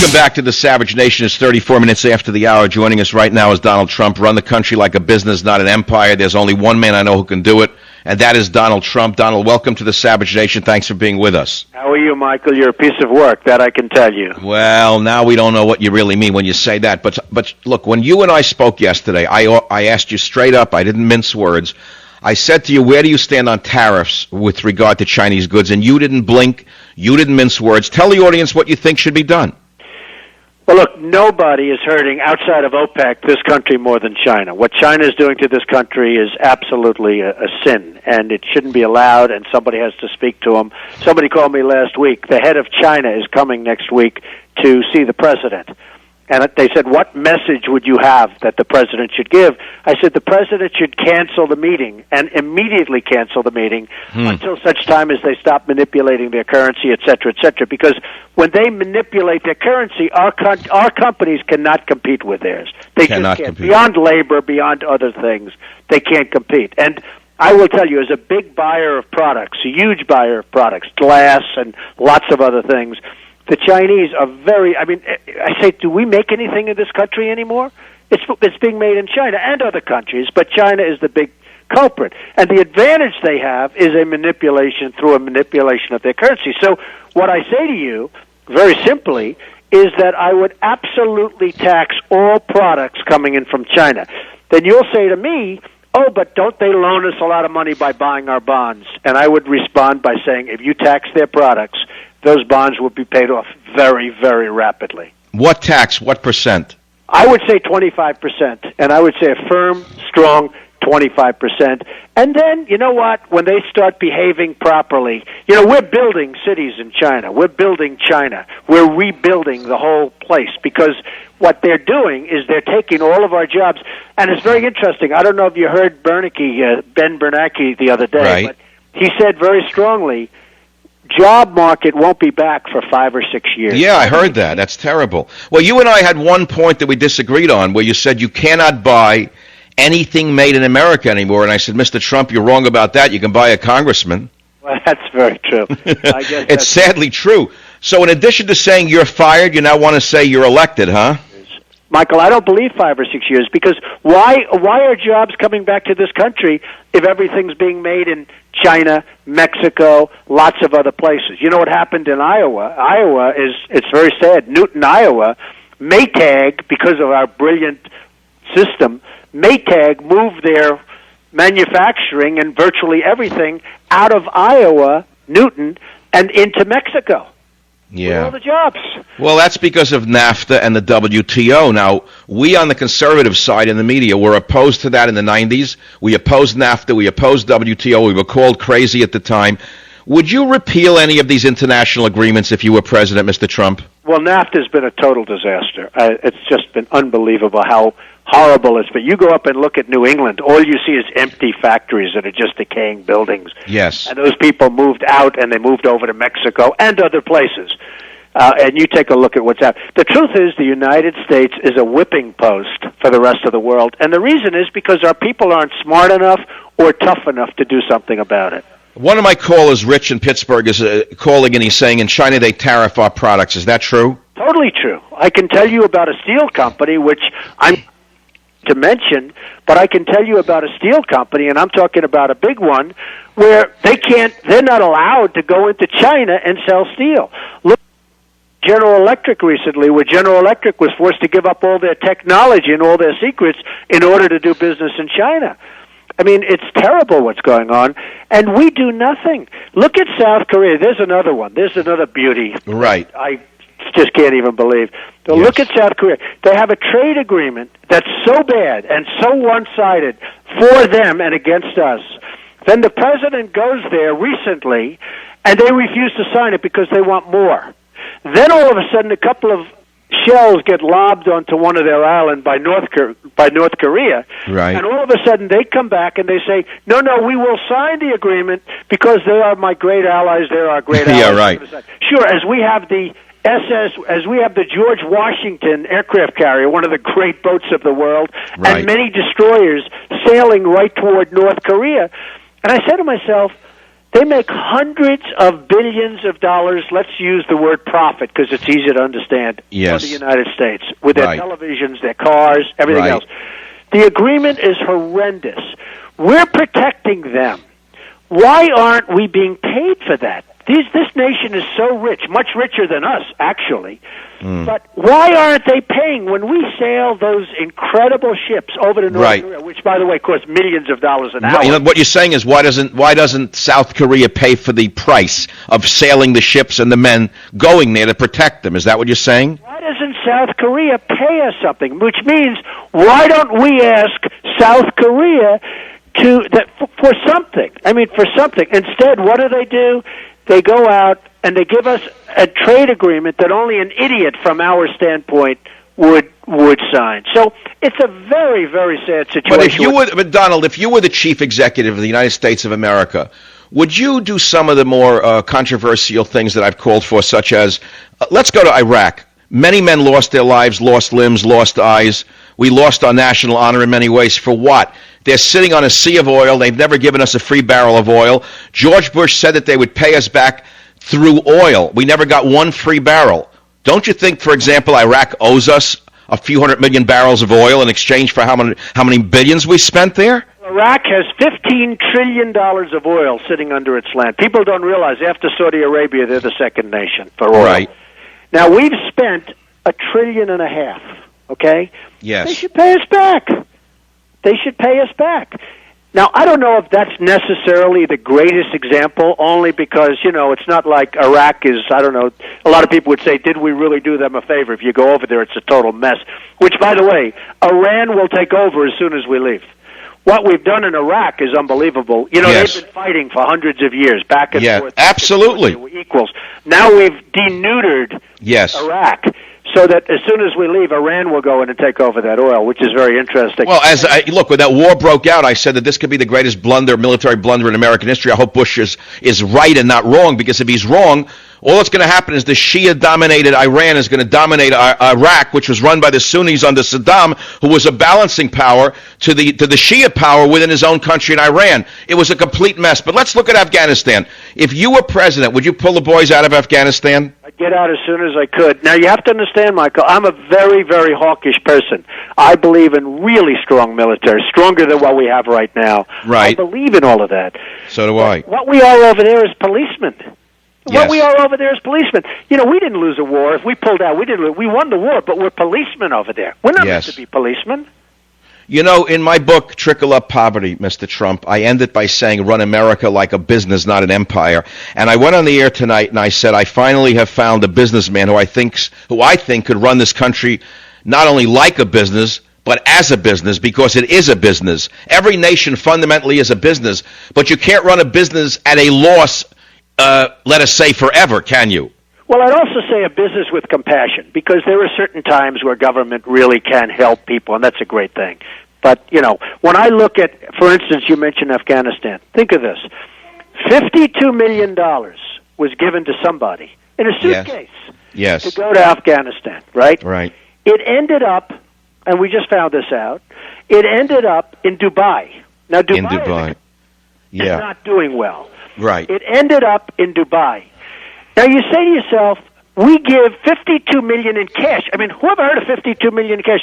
Welcome back to the Savage Nation. It's 34 minutes after the hour. Joining us right now is Donald Trump. Run the country like a business, not an empire. There's only one man I know who can do it, and that is Donald Trump. Donald, welcome to the Savage Nation. Thanks for being with us. How are you, Michael? You're a piece of work, that I can tell you. Well, now we don't know what you really mean when you say that. But look, when you and I spoke yesterday, I asked you straight up. I didn't mince words. I said to you, where do you stand on tariffs with regard to Chinese goods? And you didn't blink. You didn't mince words. Tell the audience what you think should be done. Well, look, nobody is hurting outside of OPEC this country more than China. What China is doing to this country is absolutely a sin, and it shouldn't be allowed, and somebody has to speak to them. Somebody called me last week. The head of China is coming next week to see the president. And they said, what message would you have that the president should give? I said, the president should cancel the meeting and immediately cancel the meeting until such time as they stop manipulating their currency, et cetera, because when they manipulate their currency, our companies cannot compete with theirs. They cannot just can't. Compete. Beyond labor, beyond other things, they can't compete. And I will tell you, as a big buyer of products, a huge buyer of products, glass and lots of other things, the Chinese are very, I say, do we make anything in this country anymore? It's being made in China and other countries, but China is the big culprit. And the advantage they have is a manipulation of their currency. So what I say to you, very simply, is that I would absolutely tax all products coming in from China. Then you'll say to me, oh, but don't they loan us a lot of money by buying our bonds? And I would respond by saying, if you tax their products, those bonds will be paid off very, very rapidly. What tax? What percent? I would say 25%, and I would say a firm, strong 25%. And then, you know what, when they start behaving properly, we're building cities in China. We're building China. We're rebuilding the whole place because what they're doing is they're taking all of our jobs. And it's very interesting. I don't know if you heard Ben Bernanke the other day, but he said very strongly, job market won't be back for 5 or 6 years. Yeah, I heard that. That's terrible. Well, you and I had one point that we disagreed on where you said you cannot buy anything made in America anymore. And I said, Mr. Trump, you're wrong about that. You can buy a congressman. Well, that's very true. I guess it's sadly true. So in addition to saying you're fired, you now want to say you're elected, huh? Michael, I don't believe 5 or 6 years because why are jobs coming back to this country if everything's being made in China, Mexico, lots of other places? You know what happened in Iowa? It's very sad. Newton, Iowa, Maytag, because of our brilliant system, Maytag moved their manufacturing and virtually everything out of Iowa, Newton, and into Mexico. Yeah. All the jobs. Well, that's because of NAFTA and the WTO. Now, we on the conservative side in the media were opposed to that in the 90s. We opposed NAFTA. We opposed WTO. We were called crazy at the time. Would you repeal any of these international agreements if you were president, Mr. Trump? Well, NAFTA has been a total disaster. It's just been unbelievable how horrible it's been. You go up and look at New England, all you see is empty factories that are just decaying buildings. Yes. And those people moved out, and they moved over to Mexico and other places. And you take a look at what's happening. The truth is the United States is a whipping post for the rest of the world, and the reason is because our people aren't smart enough or tough enough to do something about it. One of my callers, Rich in Pittsburgh, is calling and he's saying in China they tariff our products. Is that true? Totally true. I can tell you about a steel company, which I'm to mention, but I can tell you about a steel company, and I'm talking about a big one, where they're not allowed to go into China and sell steel. Look at General Electric recently, where General Electric was forced to give up all their technology and all their secrets in order to do business in China. I mean, it's terrible what's going on, and we do nothing. Look at South Korea. There's another one. There's another beauty. Right. I just can't even believe. So yes. Look at South Korea. They have a trade agreement that's so bad and so one-sided for them and against us. Then the president goes there recently, and they refuse to sign it because they want more. Then all of a sudden, a couple of shells get lobbed onto one of their island by North Korea, right. And all of a sudden they come back and they say, no, we will sign the agreement because they are my great allies, they're our great allies. Yeah, right. Sure, as we have the George Washington aircraft carrier, one of the great boats of the world, right. And many destroyers sailing right toward North Korea. And I said to myself, They make hundreds of billions of dollars. Let's use the word profit because it's easy to understand. Yes. For the United States with their Right. televisions, their cars, everything Right. else. The agreement is horrendous. We're protecting them. Why aren't we being paid for that? This nation is so rich, much richer than us, actually. But why aren't they paying when we sail those incredible ships over to North Right. Korea, which, by the way, cost millions of dollars an hour? Right, you know, what you're saying is why doesn't South Korea pay for the price of sailing the ships and the men going there to protect them? Is that what you're saying? Why doesn't South Korea pay us something? Which means, why don't we ask South Korea for something? I mean, for something. Instead, what do? They go out and they give us a trade agreement that only an idiot from our standpoint would sign. So it's a very, very sad situation. But if you would, Donald, if you were the chief executive of the United States of America, would you do some of the more controversial things that I've called for, such as, let's go to Iraq. Many men lost their lives, lost limbs, lost eyes. We lost our national honor in many ways. For what? They're sitting on a sea of oil. They've never given us a free barrel of oil. George Bush said that they would pay us back through oil. We never got one free barrel. Don't you think, for example, Iraq owes us a few 100 million barrels of oil in exchange for how many billions we spent there? Iraq has $15 trillion of oil sitting under its land. People don't realize after Saudi Arabia, they're the second nation for oil. Right. Now, we've spent $1.5 trillion, okay? Yes. They should pay us back. They should pay us back. Now, I don't know if that's necessarily the greatest example, only because, it's not like Iraq is, I don't know, a lot of people would say, did we really do them a favor? If you go over there, it's a total mess. Which, by the way, Iran will take over as soon as we leave. What we've done in Iraq is unbelievable. Yes. They've been fighting for hundreds of years, back and forth. Absolutely. They were equals. Now we've denuded Iraq, so that as soon as we leave, Iran will go in and take over that oil, which is very interesting. Well, look, when that war broke out, I said that this could be the greatest military blunder in American history. I hope Bush is right and not wrong, because if he's wrong, all that's going to happen is the Shia-dominated Iran is going to dominate Iraq, which was run by the Sunnis under Saddam, who was a balancing power to the Shia power within his own country in Iran. It was a complete mess. But let's look at Afghanistan. If you were president, would you pull the boys out of Afghanistan? I'd get out as soon as I could. Now, you have to understand, Michael, I'm a very, very hawkish person. I believe in really strong military, stronger than what we have right now. Right. I believe in all of that. So do I. What we are over there is policemen. Yes. What we are over there is policemen. We didn't lose a war. If we pulled out, we won the war, but we're policemen over there. We're not meant to be policemen. In my book, Trickle Up Poverty, Mr. Trump, I end it by saying, run America like a business, not an empire. And I went on the air tonight and I said, I finally have found a businessman who I think could run this country not only like a business, but as a business, because it is a business. Every nation fundamentally is a business, but you can't run a business at a loss, let us say, forever, can you? Well, I'd also say a business with compassion, because there are certain times where government really can help people, and that's a great thing. But, when I look at, for instance, you mentioned Afghanistan. Think of this. $52 million was given to somebody in a suitcase to go to Afghanistan, right? Right. It ended up, and we just found this out, it ended up in Dubai. Now, Dubai is not doing well. Right. It ended up in Dubai. Now, you say to yourself, we give $52 million in cash. I mean, who ever heard of $52 million in cash?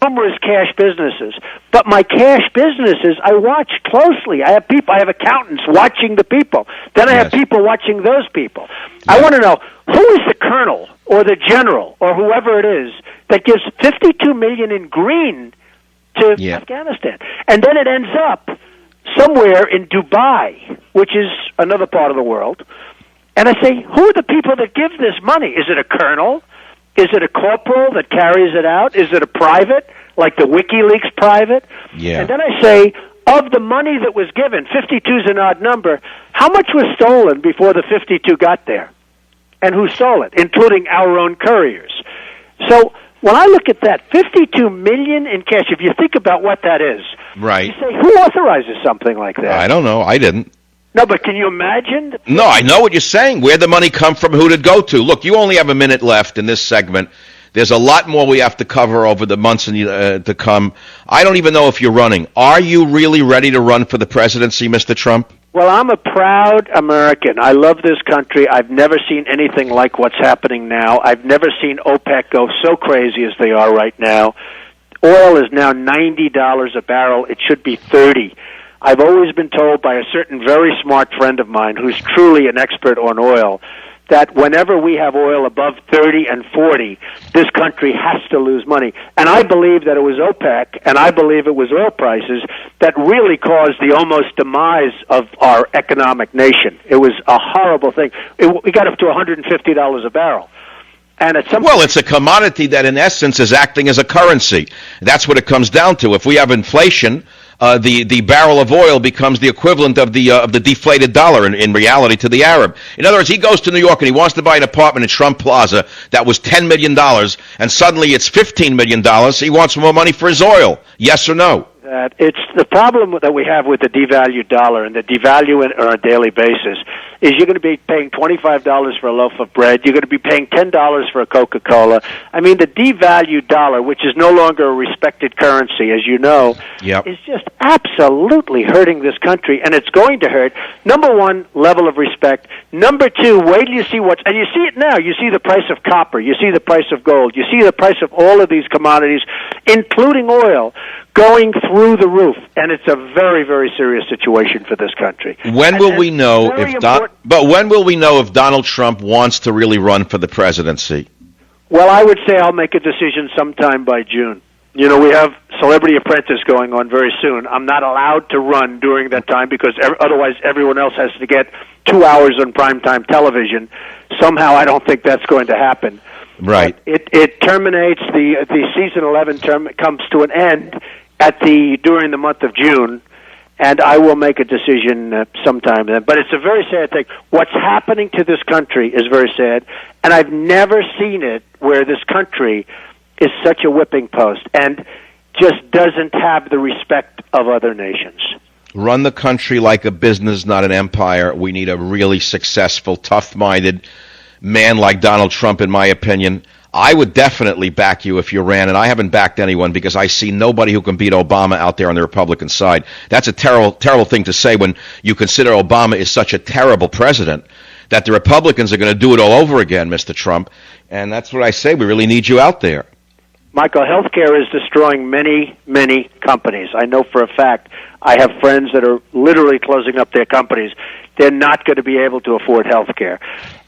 Numerous cash businesses. But my cash businesses, I watch closely. I have accountants watching the people. Then I have people watching those people. I want to know, who is the colonel or the general or whoever it is that gives $52 million in green to Afghanistan? And then it ends up somewhere in Dubai, which is another part of the world. And I say, who are the people that give this money? Is it a colonel? Is it a corporal that carries it out? Is it a private, like the WikiLeaks private? Yeah. And then I say, of the money that was given, 52 is an odd number, how much was stolen before the 52 got there? And who stole it, including our own couriers? So when I look at that, $52 million in cash, if you think about what that is, right. You say, who authorizes something like that? I don't know. I didn't. No, but can you imagine? No, I know what you're saying. Where'd the money come from? Who'd it go to? Look, you only have a minute left in this segment. There's a lot more we have to cover over the months to come. I don't even know if you're running. Are you really ready to run for the presidency, Mr. Trump? Well, I'm a proud American. I love this country. I've never seen anything like what's happening now. I've never seen OPEC go so crazy as they are right now. Oil is now $90 a barrel. It should be $30. I've always been told by a certain very smart friend of mine who's truly an expert on oil that whenever we have oil above 30 and 40, this country has to lose money. And I believe that it was OPEC, and I believe it was oil prices that really caused the almost demise of our economic nation. It was a horrible thing. We got up to $150 a barrel. And at some Well, it's a commodity that, in essence, is acting as a currency. That's what it comes down to. If we have inflation, the barrel of oil becomes the equivalent of the deflated dollar in reality to the Arab. In other words, he goes to New York and he wants to buy an apartment in Trump Plaza that was $10 million, and suddenly it's $15 million. He wants more money for his oil. Yes or no? It's the problem that we have with the devalued dollar and the devalue it on a daily basis is you're going to be paying $25 for a loaf of bread. You're going to be paying $10 for a Coca-Cola. I mean, the devalued dollar, which is no longer a respected currency, as you know, is just absolutely hurting this country, and it's going to hurt. Number one, level of respect. Number two, wait till you see and you see it now. You see the price of copper. You see the price of gold. You see the price of all of these commodities, including oil, going through the roof, and it's a very, very serious situation for this country. When will we know when will we know if Donald Trump wants to really run for the presidency? Well, I would say I'll make a decision sometime by June. You know, we have Celebrity Apprentice going on very soon. I'm not allowed to run during that time because otherwise everyone else has to get 2 hours on primetime television. Somehow I don't think that's going to happen. Right. It terminates, the season 11 term comes to an end during the month of June, and I will make a decision sometime then. But it's a very sad thing. What's happening to this country is very sad, and I've never seen it where this country is such a whipping post and just doesn't have the respect of other nations. Run the country like a business, not an empire. We need a really successful, tough-minded man like Donald Trump, in my opinion. I would definitely back you if you ran, and I haven't backed anyone because I see nobody who can beat Obama out there on the Republican side. That's a terrible, terrible thing to say when you consider Obama is such a terrible president that the Republicans are going to do it all over again, Mr. Trump. And that's what I say. We really need you out there. Michael, healthcare is destroying many, many companies. I know for a fact. I have friends that are literally closing up their companies. They're not going to be able to afford healthcare.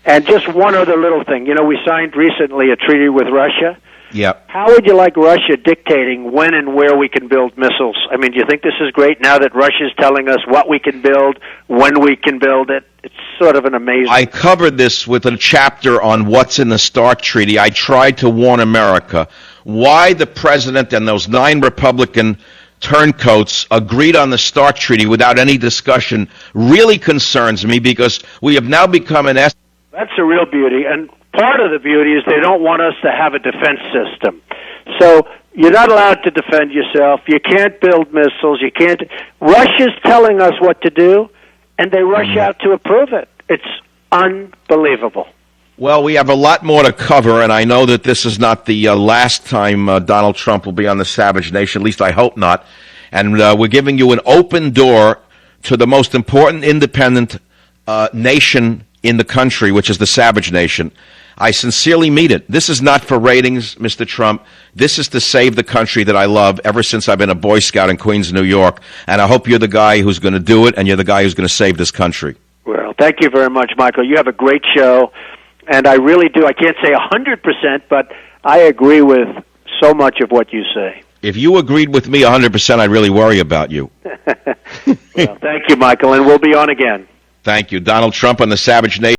And just one other little thing. You know, we signed recently a treaty with Russia. Yep. How would you like Russia dictating when and where we can build missiles? I mean, do you think this is great now that Russia's telling us what we can build, when we can build it? It's sort of an amazing... I covered this with a chapter on what's in the START Treaty. I tried to warn America why the president and those 9 Republican turncoats agreed on the START Treaty without any discussion really concerns me because we have now become an... That's a real beauty, and part of the beauty is they don't want us to have a defense system. So you're not allowed to defend yourself. You can't build missiles. You can't... Russia's telling us what to do, and they rush out to approve it. It's unbelievable. Well, we have a lot more to cover, and I know that this is not the last time Donald Trump will be on the Savage Nation. At least I hope not. And we're giving you an open door to the most important independent nation in the country, which is the Savage Nation. I sincerely mean it. This is not for ratings, Mr. Trump. This is to save the country that I love ever since I've been a Boy Scout in Queens, New York. And I hope you're the guy who's going to do it, and you're the guy who's going to save this country. Well, thank you very much, Michael. You have a great show. And I really do. I can't say 100%, but I agree with so much of what you say. If you agreed with me 100%, I'd really worry about you. Well, thank you, Michael, and we'll be on again. Thank you. Donald Trump on the Savage Nation.